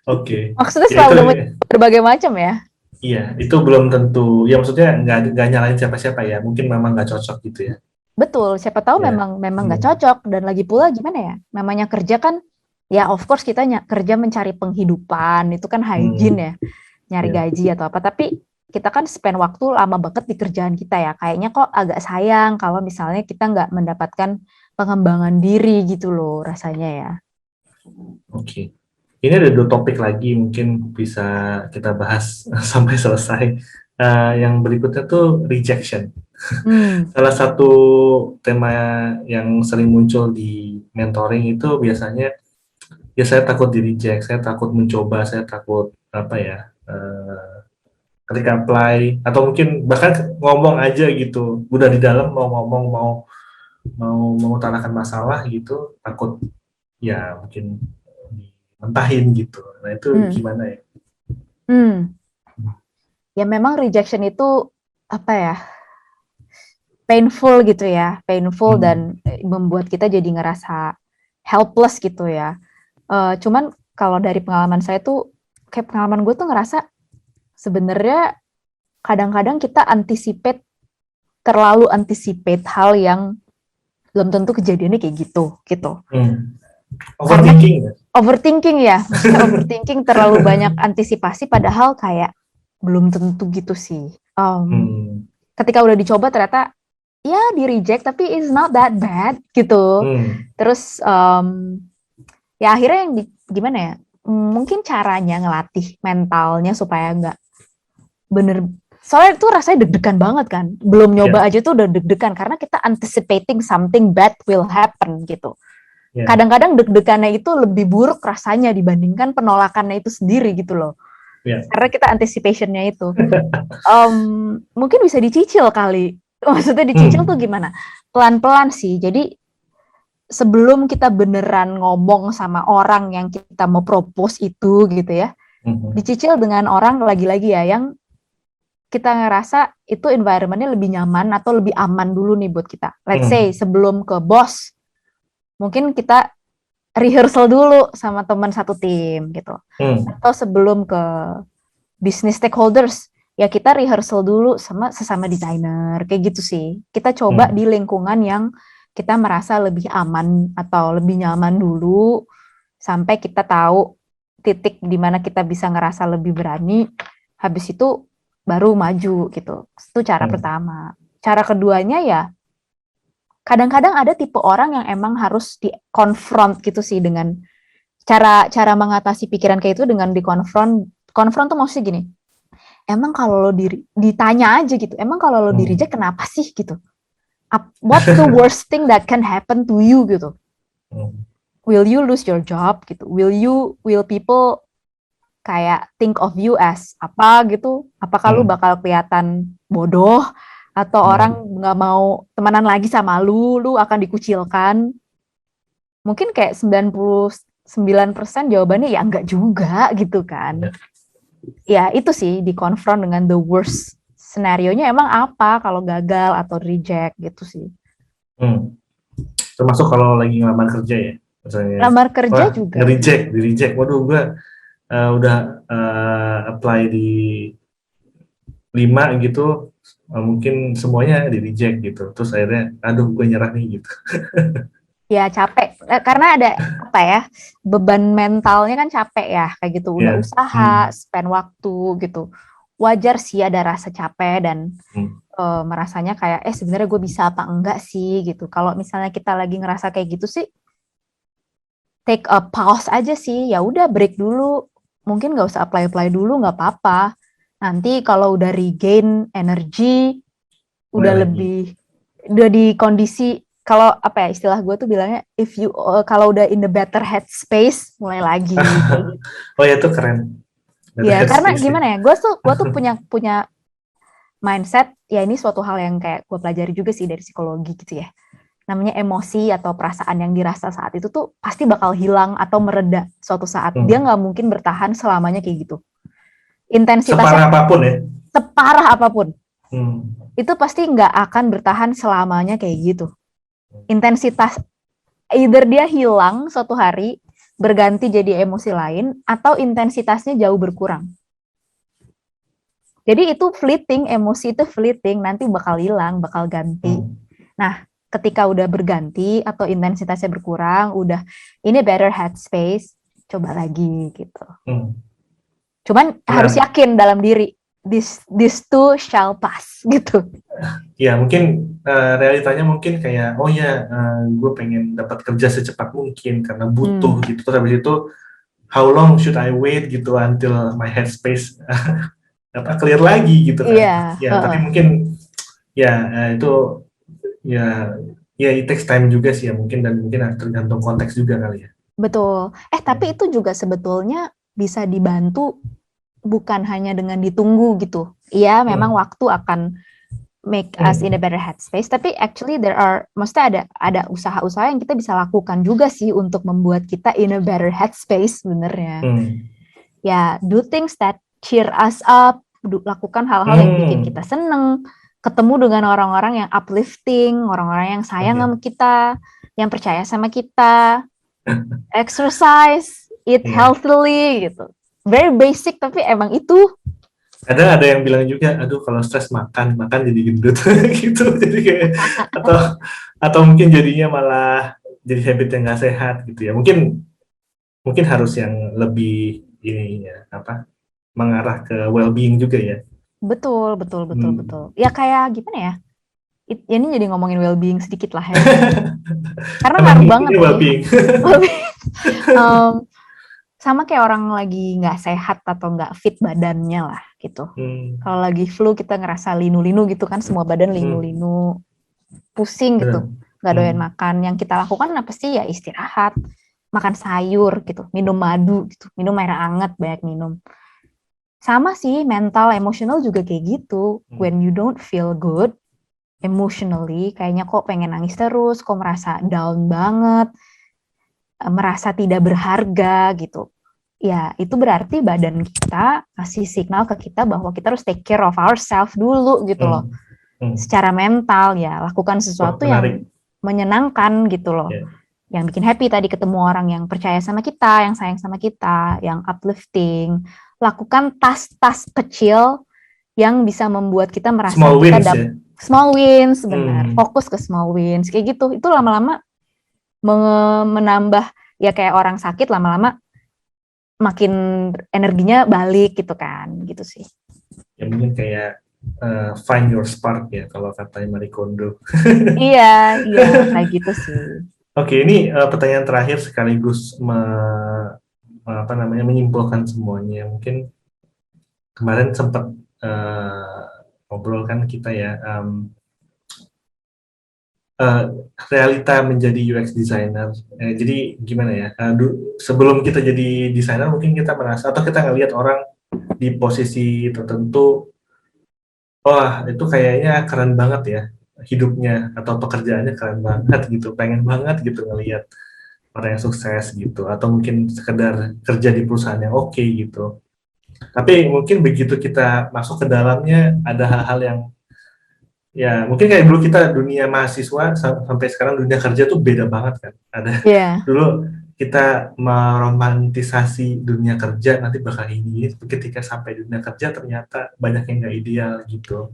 Oke. Maksudnya Ya setelah itu udah berbagai macam ya. iya, itu belum tentu. Ya maksudnya nggak nyalain siapa-siapa ya. Mungkin memang nggak cocok gitu ya. Betul, siapa tahu Ya. memang nggak Hmm. cocok. Dan lagi pula gimana ya, namanya kerja kan, ya of course kita kerja mencari penghidupan, itu kan hygiene Hmm. ya, nyari Ya. gaji atau apa. Tapi kita kan spend waktu lama banget di kerjaan kita ya. Kayaknya kok agak sayang kalau misalnya kita nggak mendapatkan pengembangan diri gitu loh rasanya ya. Oke. Ini ada dua topik lagi mungkin bisa kita bahas sampai selesai. Yang berikutnya tuh rejection. Hmm, Salah satu tema yang sering muncul di mentoring itu biasanya ya saya takut di reject, saya takut mencoba, saya takut apa ya ketika apply atau mungkin bahkan ngomong aja gitu, udah di dalam mau ngomong mau mengutarakan masalah gitu takut ya mungkin mentahin gitu. Nah itu hmm, gimana ya? hmm. Ya memang rejection itu apa ya, painful gitu ya, painful Hmm. dan membuat kita jadi ngerasa helpless gitu ya. Cuman kalau dari pengalaman saya tuh, kayak pengalaman gue tuh ngerasa sebenarnya kadang-kadang kita terlalu anticipate hal yang belum tentu kejadiannya kayak gitu, gitu. Hmm. Karena Overthinking ya? overthinking ya, maksudnya overthinking terlalu banyak antisipasi padahal kayak belum tentu gitu sih. Hmm. Ketika udah dicoba ternyata ya di reject tapi it's not that bad gitu. Hmm. Terus ya akhirnya gimana ya? Mungkin caranya ngelatih mentalnya supaya nggak bener, soalnya itu rasanya deg-degan banget kan, belum Ya, nyoba aja tuh udah deg-degan karena kita anticipating something bad will happen gitu. ya, Kadang-kadang deg-degannya itu lebih buruk rasanya dibandingkan penolakannya itu sendiri gitu loh, ya. karena kita anticipationnya itu. Mungkin bisa dicicil kali. Maksudnya dicicil tuh Hmm. gimana, pelan-pelan sih. Jadi sebelum kita beneran ngomong sama orang yang kita mau propose itu gitu ya, Hmm. dicicil dengan orang lagi-lagi ya yang kita ngerasa itu environment-nya lebih nyaman atau lebih aman dulu nih buat kita. Let's say Hmm. sebelum ke bos, mungkin kita rehearsal dulu sama teman satu tim gitu. Hmm. Atau sebelum ke business stakeholders, ya kita rehearsal dulu sama sesama desainer, kayak gitu sih. Kita coba Hmm. di lingkungan yang kita merasa lebih aman atau lebih nyaman dulu, sampai kita tahu titik di mana kita bisa ngerasa lebih berani, habis itu baru maju gitu. Itu cara Hmm. pertama. Cara keduanya ya, kadang-kadang ada tipe orang yang emang harus di-confront gitu sih dengan cara mengatasi pikiran kayak itu dengan di-confront. Confront tuh maksudnya gini, emang kalau lo ditanya aja gitu, emang kalau lo di Hmm. reject kenapa sih gitu? What's the worst thing that can happen to you gitu? Hmm. Will you lose your job gitu? Will people kayak think of you as apa gitu? Apakah lu Hmm. bakal kelihatan bodoh atau orang Hmm. nggak mau temenan lagi sama lu akan dikucilkan? Mungkin kayak 99% jawabannya ya enggak juga gitu kan. Ya. Ya itu sih dikonfront dengan the worst scenario-nya emang apa kalau gagal atau reject gitu sih. Hmm. Termasuk kalau lagi ngelamar kerja ya, misalnya, Lamar kerja wah juga. nge-reject, di-reject, waduh gue udah apply di 5 gitu, mungkin semuanya di-reject gitu, terus akhirnya, aduh gue nyerah nih gitu. Ya capek karena ada apa ya, beban mentalnya kan capek ya kayak gitu, udah Ya. usaha Hmm. spend waktu gitu, wajar sih ada rasa capek dan Hmm. merasanya kayak sebenarnya gue bisa apa enggak sih gitu. Kalau misalnya kita lagi ngerasa kayak gitu sih, take a pause aja sih. Ya udah break dulu. Mungkin nggak usah apply dulu, nggak apa-apa. Nanti kalau udah regain energi, mulai udah lagi. lebih, udah di kondisi, kalau apa ya istilah gue tuh bilangnya, if you kalau udah in the better headspace, mulai lagi kayak gitu. Oh ya, itu keren. Better Ya karena headspace ya. gimana ya, gue tuh punya punya mindset, ya ini suatu hal yang kayak gue pelajari juga sih dari psikologi gitu ya. Namanya emosi atau perasaan yang dirasa saat itu tuh pasti bakal hilang atau mereda suatu saat. Dia Hmm. nggak mungkin bertahan selamanya kayak gitu. Intensitasnya Separah apapun ya. separah apapun, Hmm. itu pasti nggak akan bertahan selamanya kayak gitu. Intensitas, either dia hilang suatu hari, berganti jadi emosi lain, atau intensitasnya jauh berkurang. Jadi itu fleeting, emosi itu fleeting, nanti bakal hilang, bakal ganti. Hmm. Nah, ketika udah berganti atau intensitasnya berkurang, udah ini better headspace, coba lagi gitu. Hmm. Cuman harus Menarik. yakin dalam diri, this too shall pass gitu. Ya mungkin realitanya mungkin kayak oh ya gue pengen dapat kerja secepat mungkin karena butuh gitu. Terus habis itu how long should I wait gitu until my headspace clear lagi gitu kan. Iya, Ya tapi mungkin ya itu ya ya it takes time juga sih ya mungkin, dan mungkin tergantung konteks juga kali ya. betul. Tapi itu juga sebetulnya bisa dibantu bukan hanya dengan ditunggu gitu. Iya, memang Hmm. waktu akan make us in a better headspace, tapi actually maksudnya ada usaha-usaha yang kita bisa lakukan juga sih untuk membuat kita in a better headspace sebenarnya. Hmm. Ya, do things that cheer us up, lakukan hal-hal yang bikin kita seneng, ketemu dengan orang-orang yang uplifting, orang-orang yang sayang sama kita, yang percaya sama kita, exercise, eat Iya. healthily gitu. Very basic tapi emang itu. Kadang ada yang bilang juga, aduh kalau stres makan jadi gendut gitu. Jadi kayak atau mungkin jadinya malah jadi habit yang nggak sehat gitu ya. Mungkin mungkin harus yang lebih ininya apa mengarah ke well-being juga ya. Betul, betul, betul, Hmm. betul. Ya kayak gimana ya? Ini jadi ngomongin well-being sedikit lah ya. Karena Emang ngaruh banget ini sih. well-being. um, sama kayak orang lagi nggak sehat atau nggak fit badannya lah gitu. Hmm. Kalau lagi flu kita ngerasa linu-linu gitu kan, semua badan Hmm. linu-linu, pusing Benar. gitu, nggak doyan makan. Yang kita lakukan apa sih ya istirahat, makan sayur gitu, minum madu gitu, minum air hangat, banyak minum. Sama sih mental, emosional juga kayak gitu. When you don't feel good emotionally, kayaknya kok pengen nangis terus, kok merasa down banget, merasa tidak berharga gitu. Ya, itu berarti badan kita kasih signal ke kita bahwa kita harus take care of ourselves dulu gitu loh. Hmm. Hmm. Secara mental ya, lakukan Wah, sesuatu yang menarik. menyenangkan gitu loh. Yeah. Yang bikin happy tadi, ketemu orang yang percaya sama kita, yang sayang sama kita, yang uplifting. Lakukan tas-tas kecil yang bisa membuat kita merasa Small kita wins ya. small wins, benar. Fokus ke small wins kayak gitu. Itu lama-lama menambah, ya kayak orang sakit lama-lama makin energinya balik gitu kan, gitu sih. Ya mungkin kayak find your spark ya kalau katanya Marie Kondo. Iya, kayak gitu sih. Oke, ini pertanyaan terakhir sekaligus menyimpulkan semuanya. Mungkin kemarin sempat ngobrol kan kita ya, realita menjadi UX designer. Jadi gimana ya? Sebelum kita jadi desainer mungkin kita merasa atau kita ngelihat orang di posisi tertentu, wah itu kayaknya keren banget ya hidupnya atau pekerjaannya keren banget gitu, pengen banget gitu ngelihat orang yang sukses gitu, atau mungkin sekedar kerja di perusahaan yang oke gitu. Tapi mungkin begitu kita masuk ke dalamnya ada hal-hal yang ya mungkin kayak dulu kita dunia mahasiswa sampai sekarang dunia kerja tuh beda banget kan. Ada dulu kita meromantisasi dunia kerja nanti bakal ini, ketika sampai dunia kerja ternyata banyak yang nggak ideal gitu.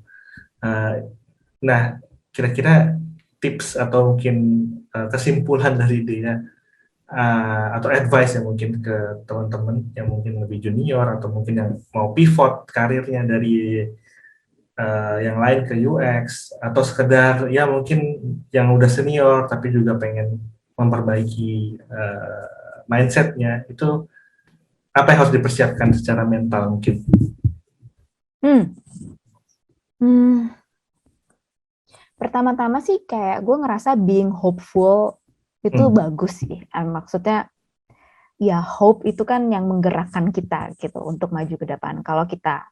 Nah, kira-kira tips atau mungkin kesimpulan dari dia atau advice yang mungkin ke teman-teman yang mungkin lebih junior atau mungkin yang mau pivot karirnya dari yang lain ke UX, atau sekedar ya mungkin yang udah senior tapi juga pengen memperbaiki mindsetnya, itu apa yang harus dipersiapkan secara mental mungkin? Hmm. Hmm. Pertama-tama sih kayak gue ngerasa being hopeful itu bagus sih. Maksudnya ya hope itu kan yang menggerakkan kita gitu untuk maju ke depan. Kalau kita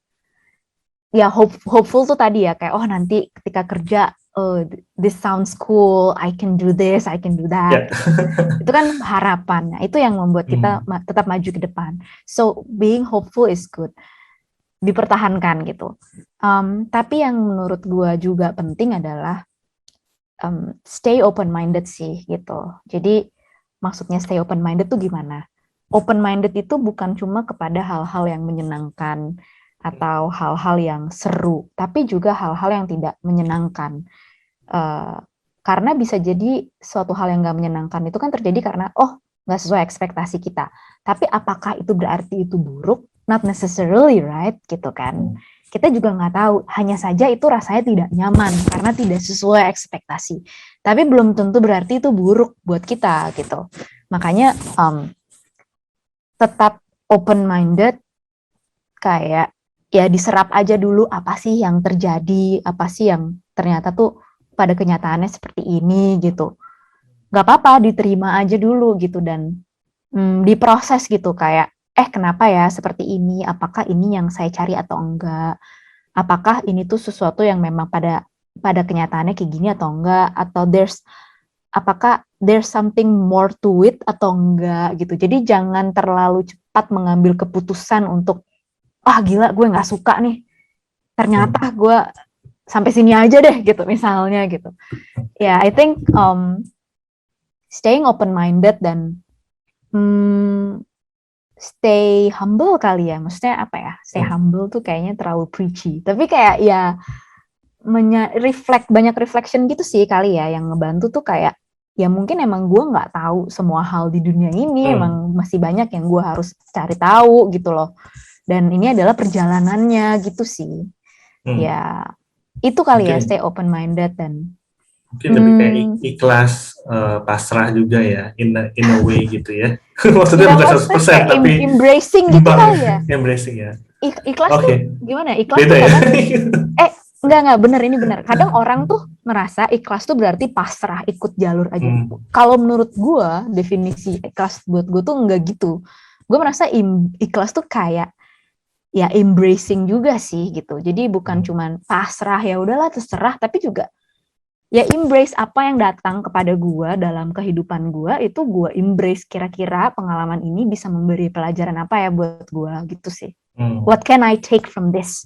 ya hopeful tuh tadi ya kayak oh nanti ketika kerja oh this sounds cool, I can do this, I can do that. Ya. Itu kan harapan. Nah, itu yang membuat kita tetap maju ke depan. So being hopeful is good. Dipertahankan gitu. Tapi yang menurut gue juga penting adalah stay open minded sih gitu. Jadi maksudnya stay open minded tuh gimana? Open minded itu bukan cuma kepada hal-hal yang menyenangkan atau hal-hal yang seru, tapi juga hal-hal yang tidak menyenangkan. Karena bisa jadi suatu hal yang nggak menyenangkan itu kan terjadi karena oh nggak sesuai ekspektasi kita. Tapi apakah itu berarti itu buruk? Not necessarily, right? Gitu kan. Kita juga nggak tahu. Hanya saja itu rasanya tidak nyaman karena tidak sesuai ekspektasi. Tapi belum tentu berarti itu buruk buat kita gitu. Makanya tetap open minded, kayak ya diserap aja dulu apa sih yang terjadi, apa sih yang ternyata tuh pada kenyataannya seperti ini gitu. Gak apa-apa, diterima aja dulu gitu dan diproses gitu kayak kenapa ya seperti ini, apakah ini yang saya cari atau enggak, apakah ini tuh sesuatu yang memang pada kenyataannya kayak gini atau enggak, atau apakah there's something more to it atau enggak gitu. Jadi jangan terlalu cepat mengambil keputusan untuk gila gue nggak suka nih, ternyata gue sampai sini aja deh gitu misalnya gitu. Ya, I think staying open minded dan stay humble kali ya. Maksudnya apa ya? Stay humble tuh kayaknya terlalu preachy. Tapi kayak ya banyak reflection gitu sih kali ya, yang ngebantu tuh kayak ya mungkin emang gue nggak tahu semua hal di dunia ini, emang masih banyak yang gue harus cari tahu gitu loh. Dan ini adalah perjalanannya gitu sih. Ya itu kali Mungkin, ya, stay open minded dan mungkin lebih kayak ikhlas, pasrah juga ya, in a way gitu ya. Maksudnya bukan 100% tapi embracing gitu kali ya. Embracing ya. Ikhlas tuh gimana? Ikhlas beda tuh kadang ya? enggak bener, ini bener. Kadang orang tuh merasa ikhlas tuh berarti pasrah, ikut jalur aja. Kalau menurut gue definisi ikhlas buat gue tuh enggak gitu. Gue merasa ikhlas tuh kayak ya embracing juga sih gitu. Jadi bukan cuman pasrah ya udahlah terserah, tapi juga ya embrace apa yang datang kepada gue dalam kehidupan gue, itu gue embrace, kira-kira pengalaman ini bisa memberi pelajaran apa ya buat gue gitu sih. What can I take from this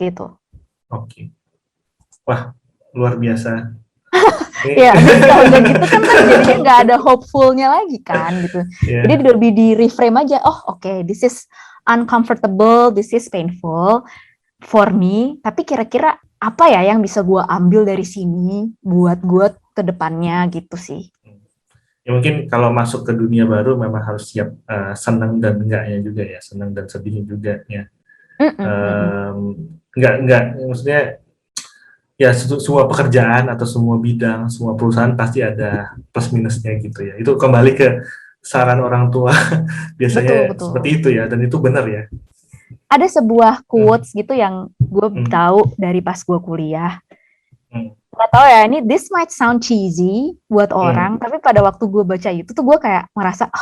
gitu. Oke. Wah, luar biasa. Ya, kalau nggak gitu kan jadinya nggak ada hopeful-nya lagi kan gitu. Jadi lebih di reframe aja. Oh, oke, this is uncomfortable, this is painful for me. Tapi kira-kira apa ya yang bisa gue ambil dari sini buat gue ke depannya gitu sih. Ya mungkin kalau masuk ke dunia baru memang harus siap senang dan enggaknya juga ya, senang dan sedihnya juga ya. Enggak, maksudnya ya semua pekerjaan atau semua bidang, semua perusahaan pasti ada plus minusnya gitu ya. Itu kembali ke saran orang tua biasanya betul. Seperti itu ya, dan itu benar ya. Ada sebuah quotes gitu yang gue tahu dari pas gue kuliah. Gak tau ya, ini this might sound cheesy buat orang, tapi pada waktu gue baca itu tuh gue kayak merasa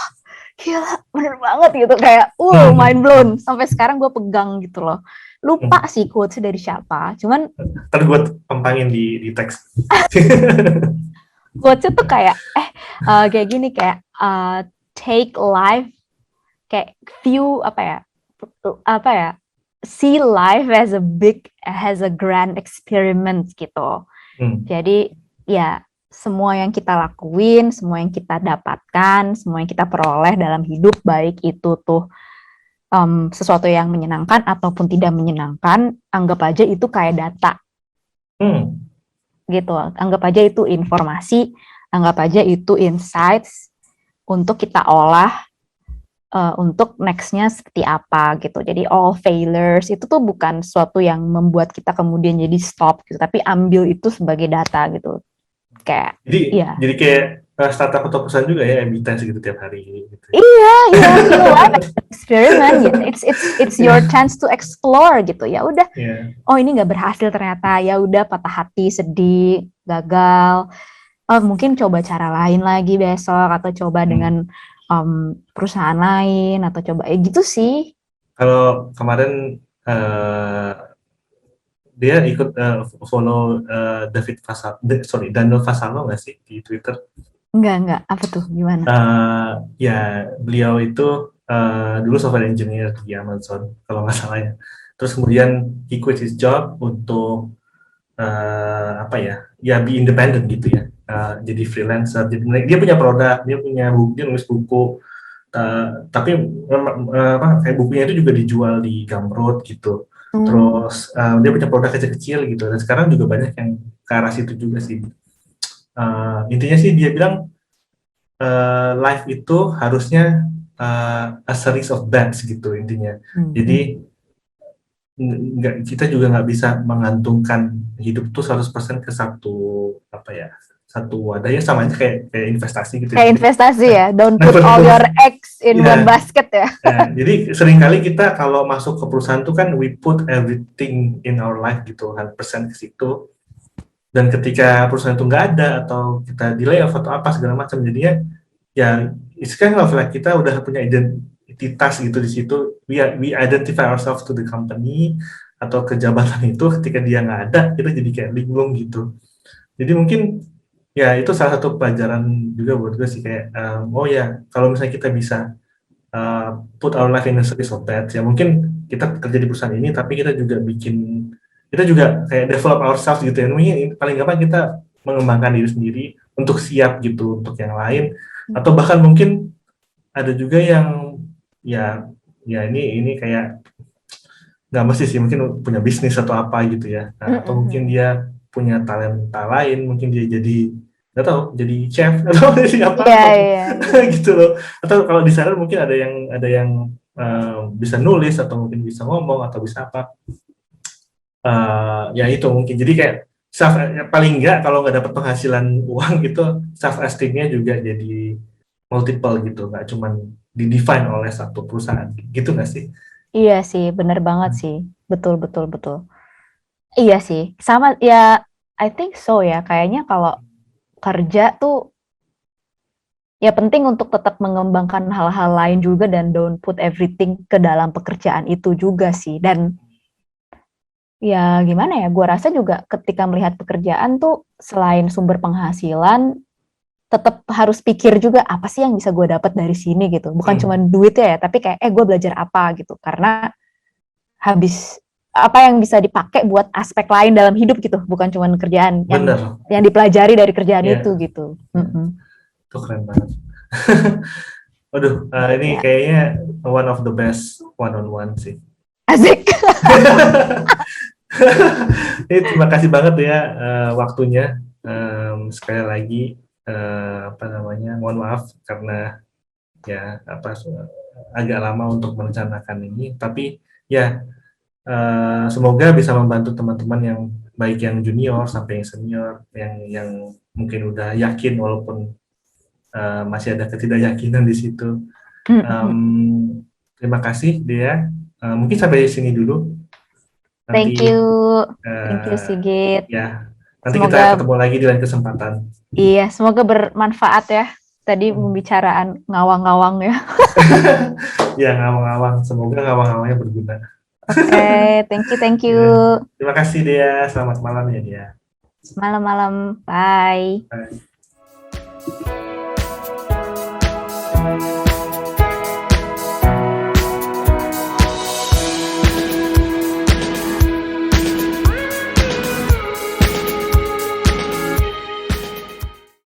gila bener banget gitu, kayak mind blown. Sampai sekarang gue pegang gitu loh. Lupa sih quotesnya dari siapa, cuman ntar gue pempangin di teks. Quotesnya tuh kayak kayak gini, kayak take life, kayak view apa ya, see life as a grand experiment gitu. Jadi ya semua yang kita lakuin, semua yang kita dapatkan, semua yang kita peroleh dalam hidup, baik itu tuh sesuatu yang menyenangkan ataupun tidak menyenangkan, anggap aja itu kayak data. Gitu. Anggap aja itu informasi, anggap aja itu insights untuk kita olah untuk next-nya seperti apa gitu. Jadi all failures itu tuh bukan sesuatu yang membuat kita kemudian jadi stop gitu, tapi ambil itu sebagai data gitu. Kayak ya. Jadi kayak startup atau perusahaan juga ya, A/B test gitu tiap hari gitu. Iya, you know what? Experiment gitu. It's your chance to explore gitu. Ya udah. Yeah. Oh, ini nggak berhasil ternyata. Ya udah, patah hati, sedih, gagal. Oh, mungkin coba cara lain lagi besok, atau coba dengan perusahaan lain, atau coba gitu sih. Kalau kemarin dia ikut follow Daniel Fasano nggak sih di Twitter? Enggak. Apa tuh? Gimana? Ya, beliau itu dulu software engineer di Amazon, kalau nggak salah ya. Terus kemudian he quit his job untuk apa ya be independent gitu ya. Jadi freelancer. Jadi dia punya produk, dia nulis buku. Tapi kayak bukunya itu juga dijual di Gumroad gitu. Terus dia punya produk kecil-kecil gitu, dan sekarang juga banyak yang ke arah situ juga sih. Intinya sih dia bilang life itu harusnya a series of bets gitu intinya. Jadi kita juga nggak bisa mengantungkan hidup tuh 100% ke satu wadah ya, sama aja kayak investasi gitu. Kayak investasi ya, don't put all your eggs in one basket ya. Jadi seringkali kita kalau masuk ke perusahaan tuh kan we put everything in our life gitu, 100% ke situ. Dan ketika perusahaan itu nggak ada atau kita delay atau apa segala macam, jadinya ya it's kind of like kita udah punya identitas gitu di situ. We identify ourselves to the company atau ke jabatan itu. Ketika dia nggak ada, kita jadi kayak linglung gitu. Jadi mungkin ya itu salah satu pelajaran juga buat gue sih, kayak oh ya, kalau misalnya kita bisa put our life in a series of bets, ya mungkin kita kerja di perusahaan ini tapi kita juga kayak develop ourselves gitu ya. Mungkin paling gampang kita mengembangkan diri sendiri untuk siap gitu untuk yang lain, atau bahkan mungkin ada juga yang ya ini kayak nggak mesti sih, mungkin punya bisnis atau apa gitu ya. Atau mungkin dia punya talenta lain, mungkin dia jadi nggak tahu, jadi chef atau jadi apa gitu loh. Atau kalau di sana mungkin ada yang bisa nulis, atau mungkin bisa ngomong, atau bisa apa. Ya itu mungkin jadi kayak paling nggak kalau nggak dapat penghasilan uang gitu, self esteemnya juga jadi multiple gitu, nggak cuma di-define oleh satu perusahaan gitu nggak sih? Iya sih, bener banget sih, betul. Iya sih, sama ya, I think so ya, kayaknya kalau kerja tuh ya penting untuk tetap mengembangkan hal-hal lain juga, dan don't put everything ke dalam pekerjaan itu juga sih. Dan ya gimana ya, gue rasa juga ketika melihat pekerjaan tuh selain sumber penghasilan, tetap harus pikir juga apa sih yang bisa gue dapat dari sini gitu. Bukan cuma duitnya ya, tapi kayak gue belajar apa gitu. Karena habis apa yang bisa dipakai buat aspek lain dalam hidup gitu, bukan cuma kerjaan yang dipelajari dari kerjaan itu gitu. Itu keren banget. Waduh, ini kayaknya one of the best one-on-one sih. Asik. Terima kasih banget ya waktunya. Sekali lagi mohon maaf karena ya agak lama untuk merencanakan ini, tapi ya semoga bisa membantu teman-teman yang baik yang junior sampai yang senior, yang mungkin udah yakin walaupun masih ada ketidakyakinan di situ. Terima kasih Dea. Mungkin sampai sini dulu. Nanti, thank you Sigit. Ya, nanti kita ketemu lagi di lain kesempatan. Iya, semoga bermanfaat ya. Tadi pembicaraan ngawang-ngawang ya. Ya, ngawang-ngawang. Semoga ngawang-ngawangnya berguna. Oke, thank you. Ya. Terima kasih Dea. Selamat malam ya Dea. Malam-malam. Bye. Bye.